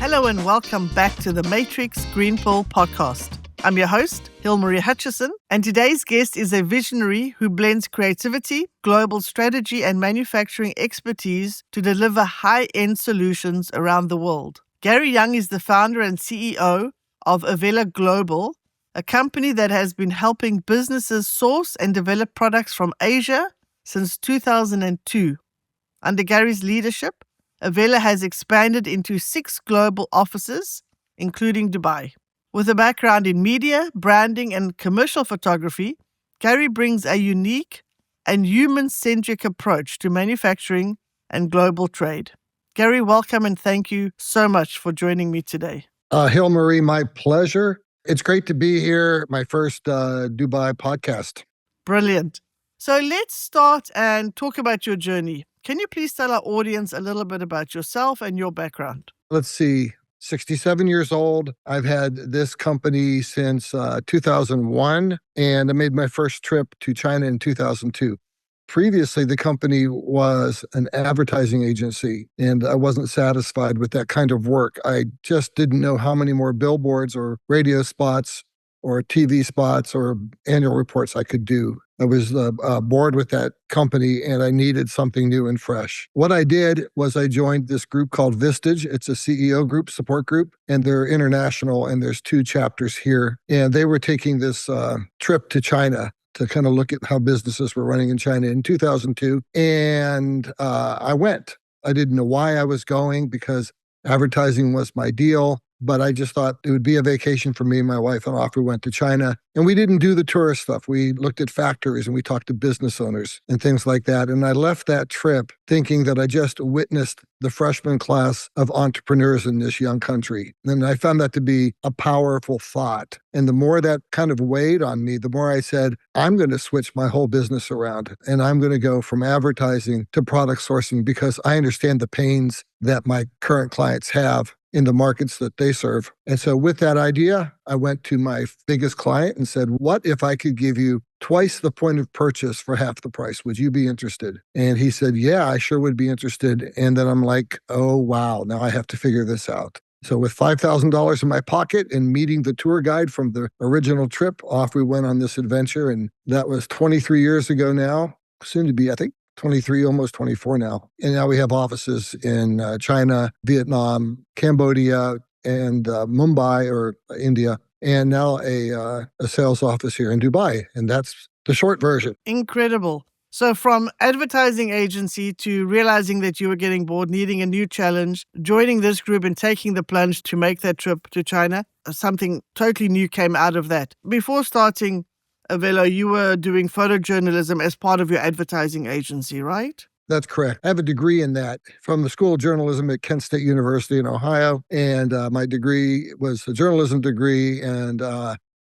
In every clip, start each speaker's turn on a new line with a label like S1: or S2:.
S1: Hello and welcome back to the Matrix Green Pill podcast. I'm your host, Hilmarie Hutchison, and today's guest is a visionary who blends creativity, global strategy, and manufacturing expertise to deliver high-end solutions around the world. Gary Young is the founder and CEO of Avela Global, a company that has been helping businesses source and develop products from Asia since 2002. Under Gary's leadership, Avela has expanded into 6 global offices, including Dubai. With a background in media, branding, and commercial photography, Gary brings a unique and human-centric approach to manufacturing and global trade. Gary, welcome and thank you so much for joining me today.
S2: Hilmarie, my pleasure. It's great to be here, my first Dubai podcast.
S1: Brilliant. So let's start and talk about your journey. Can you please tell our audience a little bit about yourself and your background?
S2: Let's see, 67 years old. I've had this company since 2001, and I made my first trip to China in 2002. Previously, the company was an advertising agency, and I wasn't satisfied with that kind of work. I just didn't know how many more billboards or radio spots or TV spots or annual reports I could do. I was bored with that company and I needed something new and fresh. What I did was I joined this group called Vistage. It's a CEO group, support group, and they're international and there's 2 chapters here. And they were taking this trip to China to kind of look at how businesses were running in China in 2002. And I went. I didn't know why I was going because advertising was my deal. But I just thought it would be a vacation for me and my wife, and off we went to China. And we didn't do the tourist stuff. We looked at factories and we talked to business owners and things like that. And I left that trip thinking that I just witnessed the freshman class of entrepreneurs in this young country. And I found that to be a powerful thought. And the more that kind of weighed on me, the more I said, I'm going to switch my whole business around. And I'm going to go from advertising to product sourcing because I understand the pains that my current clients have in the markets that they serve. And so with that idea, I went to my biggest client and said, what if I could give you twice the point of purchase for half the price? Would you be interested? And he said, yeah, I sure would be interested. And then I'm like, oh, wow, now I have to figure this out. So with $5,000 in my pocket and meeting the tour guide from the original trip, off we went on this adventure. And that was 23 years ago now, soon to be, I think, 23, almost 24 now. And now we have offices in China, Vietnam, Cambodia, and Mumbai or India, and now a sales office here in Dubai. And that's the short version.
S1: Incredible. So from advertising agency to realizing that you were getting bored, needing a new challenge, joining this group and taking the plunge to make that trip to China, something totally new came out of that. Before starting Avela, you were doing photojournalism as part of your advertising agency, right?
S2: That's correct. I have a degree in that from the School of Journalism at Kent State University in Ohio. And my degree was a journalism degree. And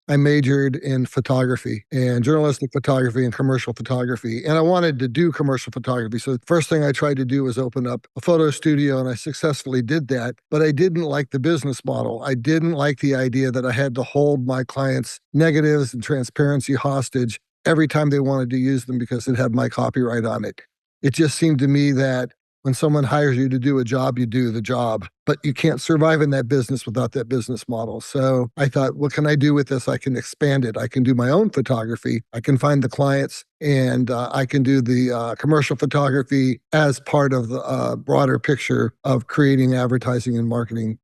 S2: I majored in photography and journalistic photography and commercial photography. And I wanted to do commercial photography. So the first thing I tried to do was open up a photo studio, and I successfully did that. But I didn't like the business model. I didn't like the idea that I had to hold my clients' negatives and transparency hostage every time they wanted to use them because it had my copyright on it. It just seemed to me that when someone hires you to do a job, you do the job, but you can't survive in that business without that business model. So I thought, what can I do with this? I can expand it. I can do my own photography. I can find the clients, and I can do the commercial photography as part of the broader picture of creating advertising and marketing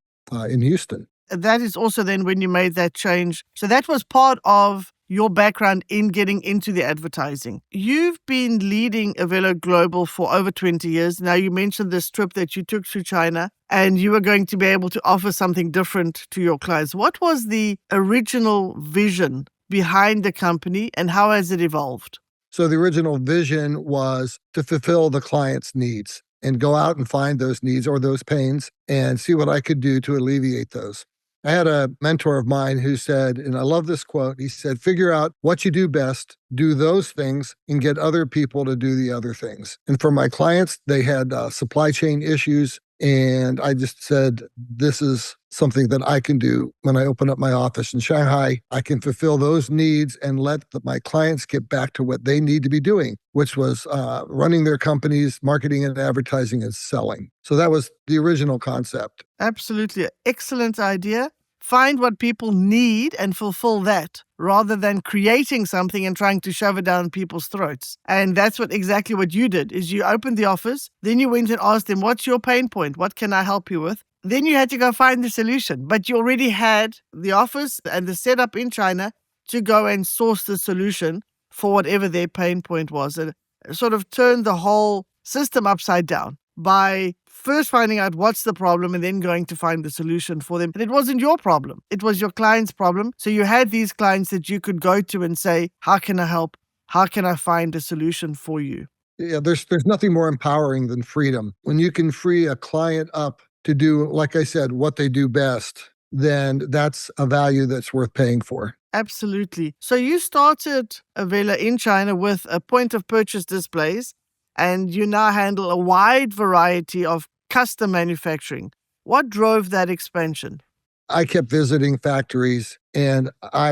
S2: in Houston.
S1: That is also then when you made that change. So that was part of your background in getting into the advertising. You've been leading Avela Global for over 20 years. Now, you mentioned this trip that you took to China and you were going to be able to offer something different to your clients. What was the original vision behind the company and how has it evolved?
S2: So the original vision was to fulfill the client's needs and go out and find those needs or those pains and see what I could do to alleviate those. I had a mentor of mine who said, and I love this quote, he said, figure out what you do best, do those things, and get other people to do the other things. And for my clients, they had supply chain issues. And I just said, this is something that I can do when I open up my office in Shanghai. I can fulfill those needs and let my clients get back to what they need to be doing, which was running their companies, marketing and advertising and selling. So that was the original concept.
S1: Absolutely. Excellent idea. Find what people need and fulfill that rather than creating something and trying to shove it down people's throats. And that's exactly what you did, is you opened the office, then you went and asked them, what's your pain point? What can I help you with? Then you had to go find the solution, but you already had the office and the setup in China to go and source the solution for whatever their pain point was. And sort of turned the whole system upside down by first finding out what's the problem and then going to find the solution for them. And it wasn't your problem. It was your client's problem. So you had these clients that you could go to and say, how can I help? How can I find a solution for you?
S2: Yeah, there's nothing more empowering than freedom. When you can free a client up to do, like I said, what they do best, then that's a value that's worth paying for.
S1: Absolutely. So you started Avela in China with a point of purchase displays, and you now handle a wide variety of custom manufacturing. What drove that expansion?
S2: I kept visiting factories and I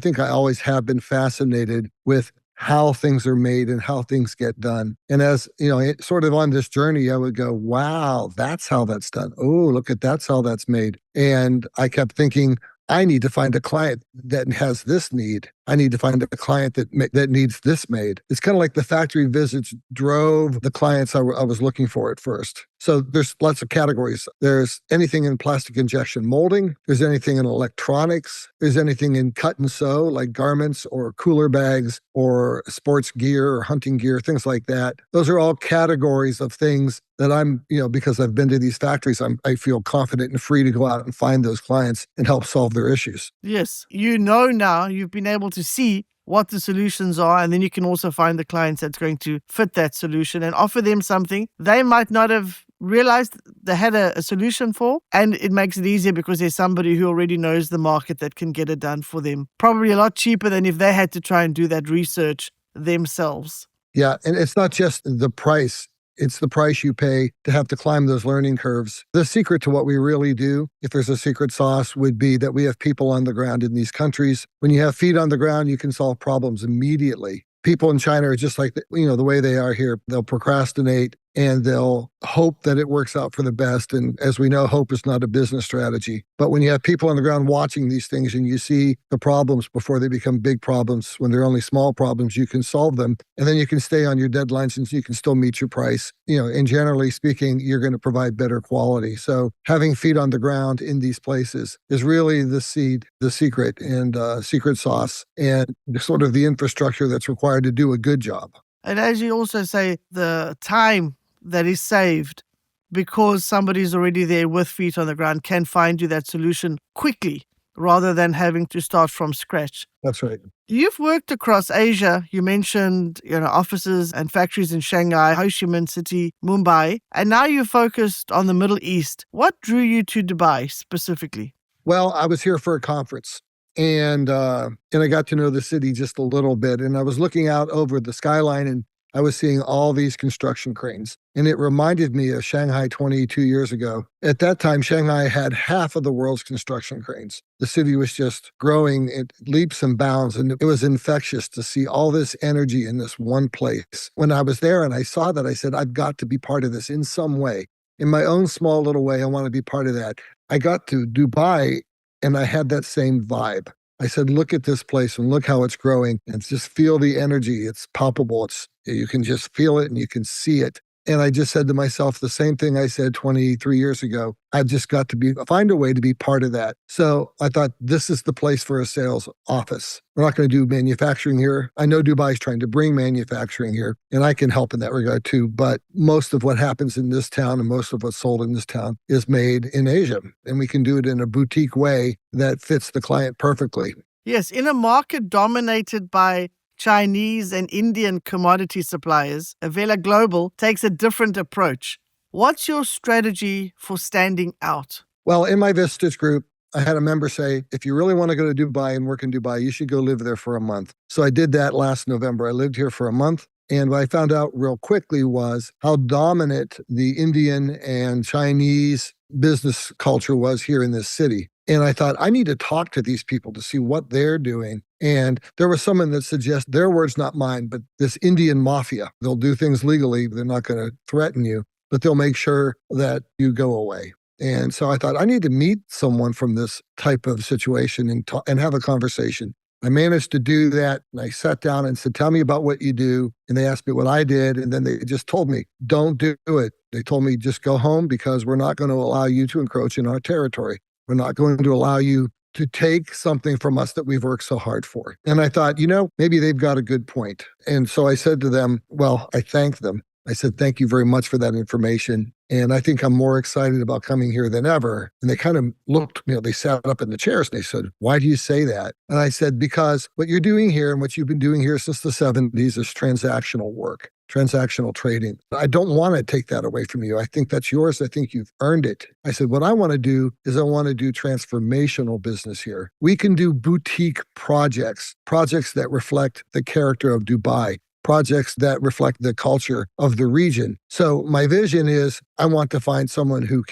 S2: think I always have been fascinated with how things are made and how things get done. And as you know, sort of on this journey, I would go, wow, that's how that's done. Oh, look at that's how that's made. And I kept thinking, I need to find a client that has this need. I need to find a client that needs this made. It's kind of like the factory visits drove the clients I was looking for at first. So there's lots of categories. There's anything in plastic injection molding. There's anything in electronics. There's anything in cut and sew, like garments or cooler bags or sports gear or hunting gear, things like that. Those are all categories of things that I'm, because I've been to these factories, I feel confident and free to go out and find those clients and help solve their issues.
S1: Yes, now, you've been able to see what the solutions are, and then you can also find the clients that's going to fit that solution and offer them something they might not have realized they had a solution for. And it makes it easier because there's somebody who already knows the market that can get it done for them. Probably a lot cheaper than if they had to try and do that research themselves.
S2: Yeah, and it's not just the price. It's the price you pay to have to climb those learning curves. The secret to what we really do, if there's a secret sauce, would be that we have people on the ground in these countries. When you have feet on the ground, you can solve problems immediately. People in China are just like, the way they are here. They'll procrastinate and they'll hope that it works out for the best. And as we know, hope is not a business strategy. But when you have people on the ground watching these things and you see the problems before they become big problems, when they're only small problems, you can solve them. And then you can stay on your deadlines and you can still meet your price. And generally speaking, you're going to provide better quality. So having feet on the ground in these places is really the seed, the secret and secret sauce and sort of the infrastructure that's required to do a good job.
S1: And as you also say, the time that is saved because somebody's already there with feet on the ground can find you that solution quickly rather than having to start from scratch.
S2: That's right.
S1: You've worked across Asia. You mentioned, offices and factories in Shanghai, Ho Chi Minh City, Mumbai, and now you're focused on the Middle East. What drew you to Dubai specifically?
S2: Well, I was here for a conference. And I got to know the city just a little bit. And I was looking out over the skyline and I was seeing all these construction cranes. And it reminded me of Shanghai 22 years ago. At that time, Shanghai had half of the world's construction cranes. The city was just growing in leaps and bounds. And it was infectious to see all this energy in this one place. When I was there and I saw that, I said, I've got to be part of this in some way. In my own small little way, I want to be part of that. I got to Dubai and I had that same vibe. I said, look at this place and look how it's growing and just feel the energy. It's palpable. You can just feel it and you can see it. And I just said to myself the same thing I said 23 years ago. I've just got to find a way to be part of that. So I thought this is the place for a sales office. We're not going to do manufacturing here. I know Dubai is trying to bring manufacturing here, and I can help in that regard too. But most of what happens in this town and most of what's sold in this town is made in Asia. And we can do it in a boutique way that fits the client perfectly.
S1: Yes, in a market dominated by Chinese and Indian commodity suppliers, Avela Global takes a different approach. What's your strategy for standing out?
S2: Well, in my Vistas group, I had a member say, if you really want to go to Dubai and work in Dubai, you should go live there for a month. So I did that last November. I lived here for a month. And what I found out real quickly was how dominant the Indian and Chinese business culture was here in this city. And I thought, I need to talk to these people to see what they're doing. And there was someone that suggested, their words, not mine, but this Indian mafia. They'll do things legally. They're not going to threaten you, but they'll make sure that you go away. And so I thought, I need to meet someone from this type of situation and have a conversation. I managed to do that. And I sat down and said, tell me about what you do. And they asked me what I did. And then they just told me, don't do it. They told me, just go home because we're not going to allow you to encroach in our territory. We're not going to allow you to take something from us that we've worked so hard for. And I thought, maybe they've got a good point. And so I said to them, well, I thanked them. I said, thank you very much for that information. And I think I'm more excited about coming here than ever. And they kind of looked, they sat up in the chairs and they said, why do you say that? And I said, because what you're doing here and what you've been doing here since the 70s is transactional work, transactional trading. I don't want to take that away from you. I think that's yours. I think you've earned it. I said, what I want to do is I want to do transformational business here. We can do boutique projects that reflect the character of Dubai, projects that reflect the culture of the region. So my vision is I want to find someone who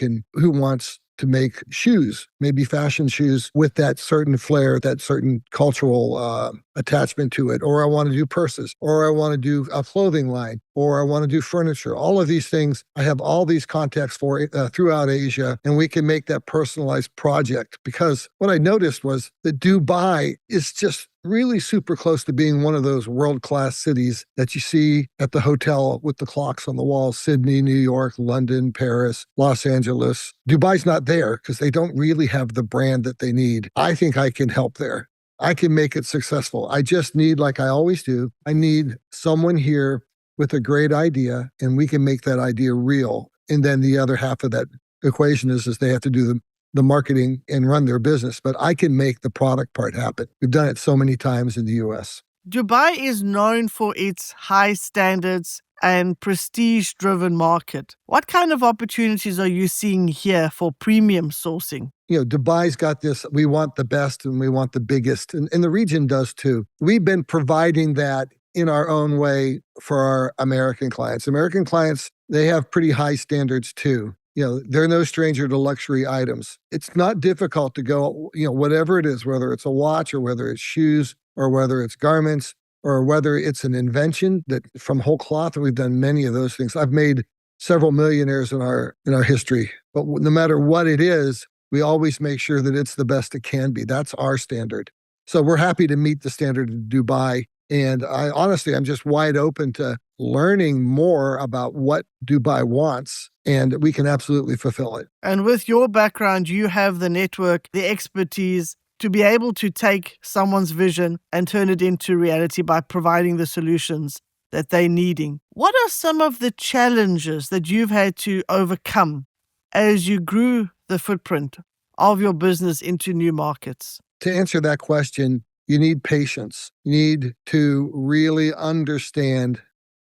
S2: wants to make shoes, maybe fashion shoes with that certain flair, that certain cultural attachment to it. Or I want to do purses, or I want to do a clothing line, or I want to do furniture. All of these things, I have all these contacts for throughout Asia, and we can make that personalized project. Because what I noticed was that Dubai is just really super close to being one of those world-class cities that you see at the hotel with the clocks on the wall: Sydney, New York, London, Paris, Los Angeles. Dubai's not there because they don't really have the brand that they need. I think I can help there. I can make it successful. I just need, like I always do, I need someone here with a great idea, and we can make that idea real. And then the other half of that equation is they have to do the marketing and run their business, but I can make the product part happen. We've done it so many times in the US.
S1: Dubai is known for its high standards and prestige-driven market. What kind of opportunities are you seeing here for premium sourcing?
S2: Dubai's got this, we want the best and we want the biggest, and the region does too. We've been providing that in our own way for our American clients. American clients, they have pretty high standards too. They're no stranger to luxury items. It's not difficult to go, whatever it is, whether it's a watch or whether it's shoes or whether it's garments or whether it's an invention that from whole cloth. We've done many of those things. I've made several millionaires in our history, but no matter what it is, we always make sure that it's the best it can be. That's our standard. So we're happy to meet the standard of Dubai. And I'm just wide open to learning more about what Dubai wants, and we can absolutely fulfill it.
S1: And with your background, you have the network, the expertise to be able to take someone's vision and turn it into reality by providing the solutions that they're needing. What are some of the challenges that you've had to overcome as you grew the footprint of your business into new markets?
S2: To answer that question, you need patience. You need to really understand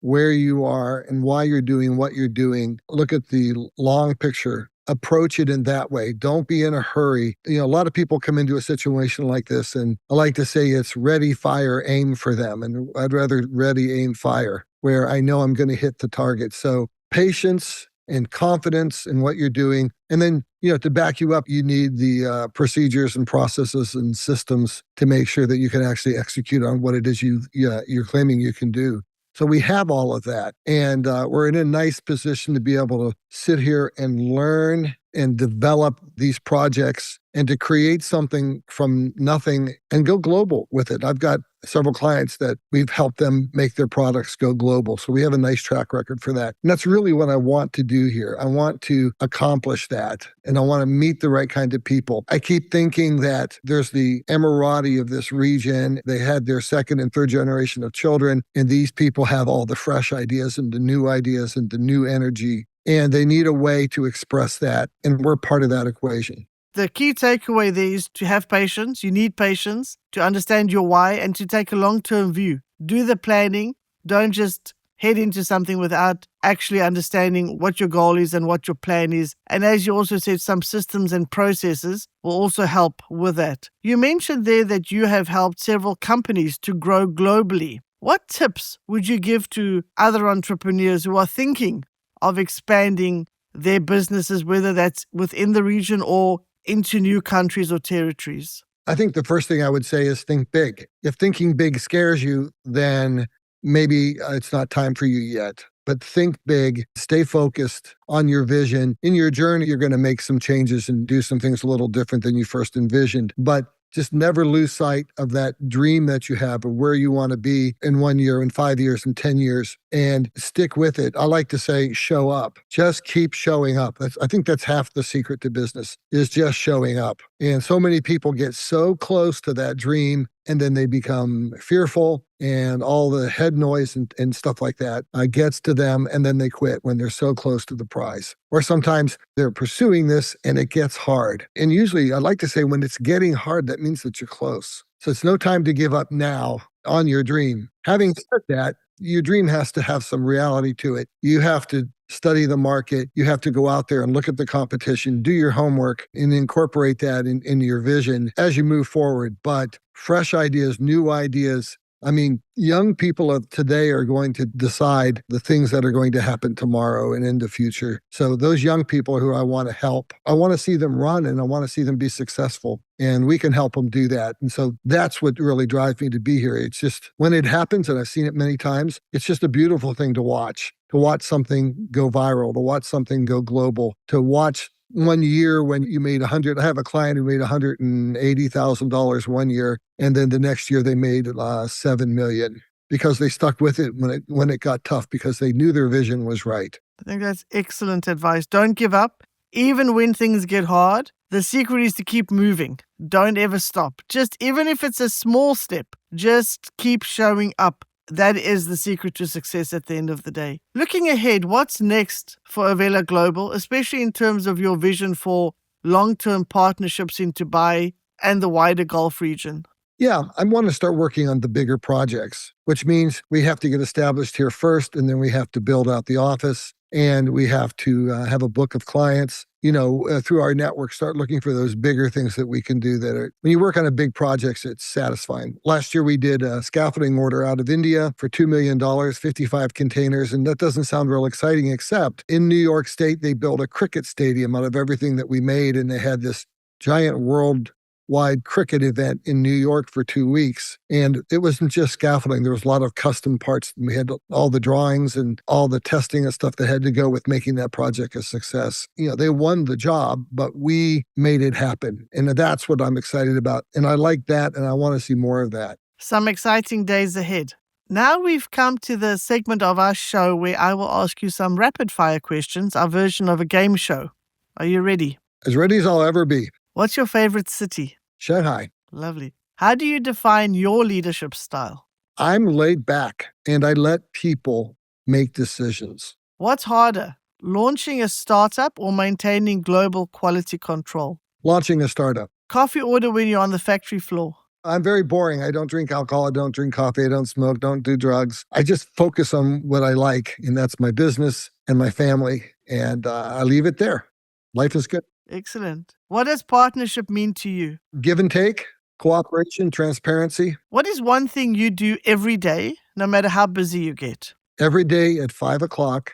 S2: where you are and why you're doing what you're doing. Look at the long picture. Approach it in that way. Don't be in a hurry. A lot of people come into a situation like this, and I like to say it's ready, fire, aim for them. And I'd rather ready, aim, fire, where I know I'm going to hit the target. So patience and confidence in what you're doing. And then, to back you up, you need the procedures and processes and systems to make sure that you can actually execute on what it is you're claiming you can do. So we have all of that. And we're in a nice position to be able to sit here and learn and develop these projects and to create something from nothing and go global with it. I've got several clients that we've helped them make their products go global. So we have a nice track record for that. And that's really what I want to do here. I want to accomplish that. And I want to meet the right kind of people. I keep thinking that there's the Emirati of this region. They had their second and third generation of children. And these people have all the fresh ideas and the new ideas and the new energy. And they need a way to express that. And we're part of that equation.
S1: The key takeaway there is to have patience. You need patience to understand your why and to take a long-term view. Do the planning. Don't just head into something without actually understanding what your goal is and what your plan is. And as you also said, some systems and processes will also help with that. You mentioned there that you have helped several companies to grow globally. What tips would you give to other entrepreneurs who are thinking of expanding their businesses, whether that's within the region or into new countries or territories?
S2: I think the first thing I would say is think big. If thinking big scares you, then maybe it's not time for you yet. But think big, stay focused on your vision. In your journey, you're going to make some changes and do some things a little different than you first envisioned. But just never lose sight of that dream that you have of where you want to be in 1 year, in 5 years, in 10 years, and stick with it. I like to say, show up. Just keep showing up. I think that's half the secret to business is just showing up. And so many people get so close to that dream and then they become fearful and all the head noise and stuff like that gets to them and then they quit when they're so close to the prize. Or sometimes they're pursuing this and it gets hard. And usually I like to say when it's getting hard, that means that you're close. So it's no time to give up now on your dream. Having said that, your dream has to have some reality to it. You have to study the market. You have to go out there and look at the competition, do your homework, and incorporate that in your vision as you move forward. But fresh ideas, new ideas. I mean, young people of today are going to decide the things that are going to happen tomorrow and in the future. So those young people who I want to help, I want to see them run and I want to see them be successful. And we can help them do that. And so that's what really drives me to be here. It's just when it happens, and I've seen it many times, it's just a beautiful thing to watch something go viral, to watch something go global, to watch 1 year when you made I have a client who made $180,000 1 year. And then the next year they made 7 million because they stuck with it when it got tough because they knew their vision was right.
S1: I think that's excellent advice. Don't give up. Even when things get hard, the secret is to keep moving. Don't ever stop. Just even if it's a small step, just keep showing up. That is the secret to success at the end of the day. Looking ahead, what's next for Avela Global, especially in terms of your vision for long-term partnerships in Dubai and the wider Gulf region?
S2: Yeah, I want to start working on the bigger projects, which means we have to get established here first, and then we have to build out the office, and we have to have a book of clients. Through our network, start looking for those bigger things that we can do that are, when you work on a big project, it's satisfying. Last year, we did a scaffolding order out of India for $2 million, 55 containers. And that doesn't sound real exciting, except in New York State, they built a cricket stadium out of everything that we made. And they had this giant worldwide cricket event in New York for 2 weeks. And it wasn't just scaffolding. There was a lot of custom parts. We had all the drawings and all the testing and stuff that had to go with making that project a success. They won the job, but we made it happen. And that's what I'm excited about. And I like that. And I want to see more of that.
S1: Some exciting days ahead. Now we've come to the segment of our show where I will ask you some rapid fire questions, our version of a game show. Are you ready?
S2: As ready as I'll ever be.
S1: What's your favorite city?
S2: Shanghai.
S1: Lovely. How do you define your leadership style?
S2: I'm laid back and I let people make decisions.
S1: What's harder, launching a startup or maintaining global quality control?
S2: Launching a startup.
S1: Coffee order when you're on the factory floor?
S2: I'm very boring. I don't drink alcohol. I don't drink coffee. I don't smoke. Don't do drugs. I just focus on what I like, and that's my business and my family. And I leave it there. Life is good.
S1: Excellent. What does partnership mean to you?
S2: Give and take, cooperation, transparency.
S1: What is one thing you do every day, no matter how busy you get?
S2: Every day at 5:00,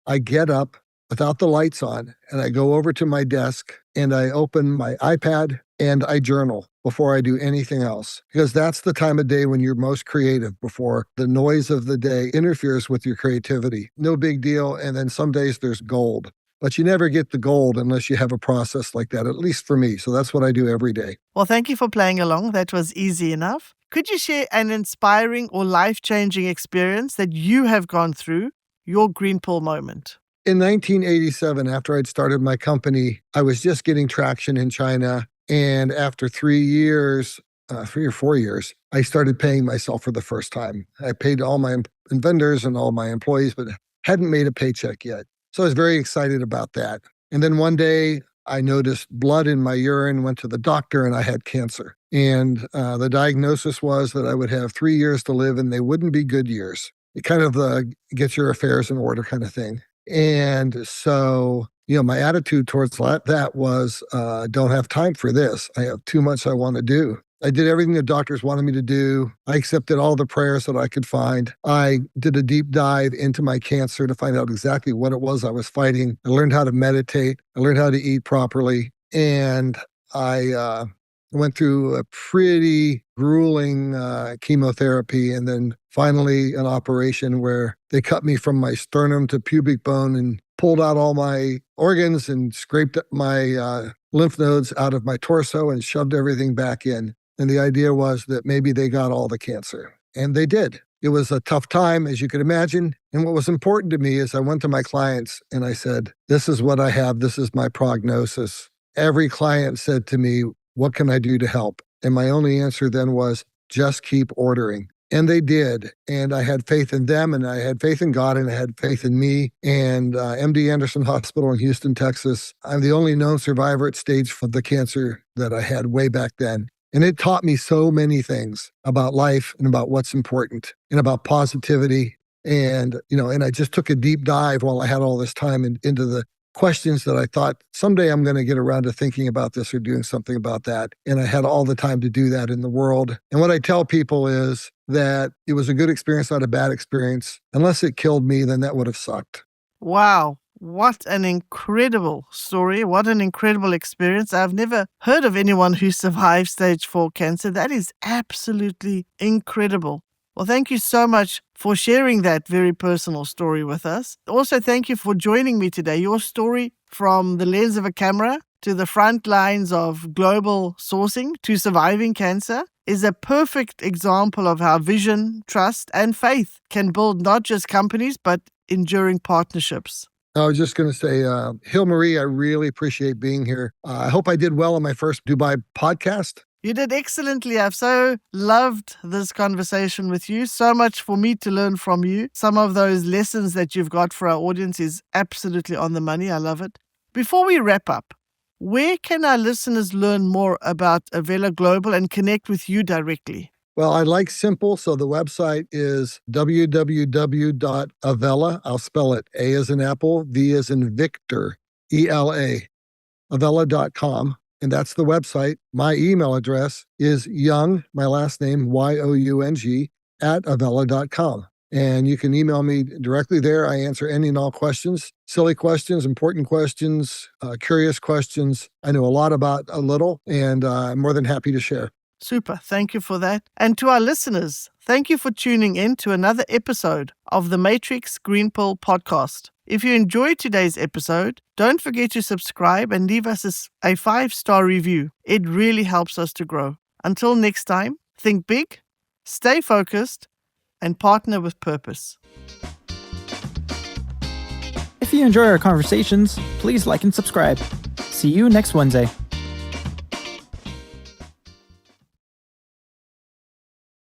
S2: I get up without the lights on and I go over to my desk and I open my iPad and I journal before I do anything else. Because that's the time of day when you're most creative, before the noise of the day interferes with your creativity. No big deal. And then some days there's gold. But you never get the gold unless you have a process like that, at least for me. So that's what I do every day.
S1: Well, thank you for playing along. That was easy enough. Could you share an inspiring or life-changing experience that you have gone through, your green pill moment?
S2: In 1987, after I'd started my company, I was just getting traction in China. And after 3 or 4 years, I started paying myself for the first time. I paid all my vendors and all my employees, but hadn't made a paycheck yet. So I was very excited about that. And then one day I noticed blood in my urine, went to the doctor, and I had cancer. And the diagnosis was that I would have 3 years to live and they wouldn't be good years. It kind of gets your affairs in order kind of thing. And so, my attitude towards that was, don't have time for this. I have too much I want to do. I did everything the doctors wanted me to do. I accepted all the prayers that I could find. I did a deep dive into my cancer to find out exactly what it was I was fighting. I learned how to meditate. I learned how to eat properly. And I went through a pretty grueling chemotherapy and then finally an operation where they cut me from my sternum to pubic bone and pulled out all my organs and scraped my lymph nodes out of my torso and shoved everything back in. And the idea was that maybe they got all the cancer. And they did. It was a tough time, as you could imagine. And what was important to me is I went to my clients and I said, this is what I have. This is my prognosis. Every client said to me, what can I do to help? And my only answer then was, just keep ordering. And they did. And I had faith in them, and I had faith in God, and I had faith in me. And MD Anderson Hospital in Houston, Texas, I'm the only known survivor at stage of the cancer that I had way back then. And it taught me so many things about life and about what's important and about positivity. And, and I just took a deep dive while I had all this time into the questions that I thought someday I'm going to get around to thinking about this or doing something about that. And I had all the time to do that in the world. And what I tell people is that it was a good experience, not a bad experience. Unless it killed me, then that would have sucked.
S1: Wow. What an incredible story. What an incredible experience. I've never heard of anyone who survived stage 4 cancer. That is absolutely incredible. Well, thank you so much for sharing that very personal story with us. Also, thank you for joining me today. Your story from the lens of a camera to the front lines of global sourcing to surviving cancer is a perfect example of how vision, trust, and faith can build not just companies, but enduring partnerships.
S2: I was just going to say, Hill Marie, I really appreciate being here. I hope I did well on my first Dubai podcast.
S1: You did excellently. I've so loved this conversation with you. So much for me to learn from you. Some of those lessons that you've got for our audience is absolutely on the money. I love it. Before we wrap up, where can our listeners learn more about Avela Global and connect with you directly?
S2: Well, I like simple, so the website is www.avela. I'll spell it A as in Apple, V as in Victor, ELA, avela.com. And that's the website. My email address is young, my last name, YOUNG, @avela.com. And you can email me directly there. I answer any and all questions, silly questions, important questions, curious questions. I know a lot about a little, and I'm more than happy to share.
S1: Super. Thank you for that. And to our listeners, thank you for tuning in to another episode of the Matrix Green Pill podcast. If you enjoyed today's episode, don't forget to subscribe and leave us a 5-star review. It really helps us to grow. Until next time, think big, stay focused, and partner with purpose.
S3: If you enjoy our conversations, please like and subscribe. See you next Wednesday.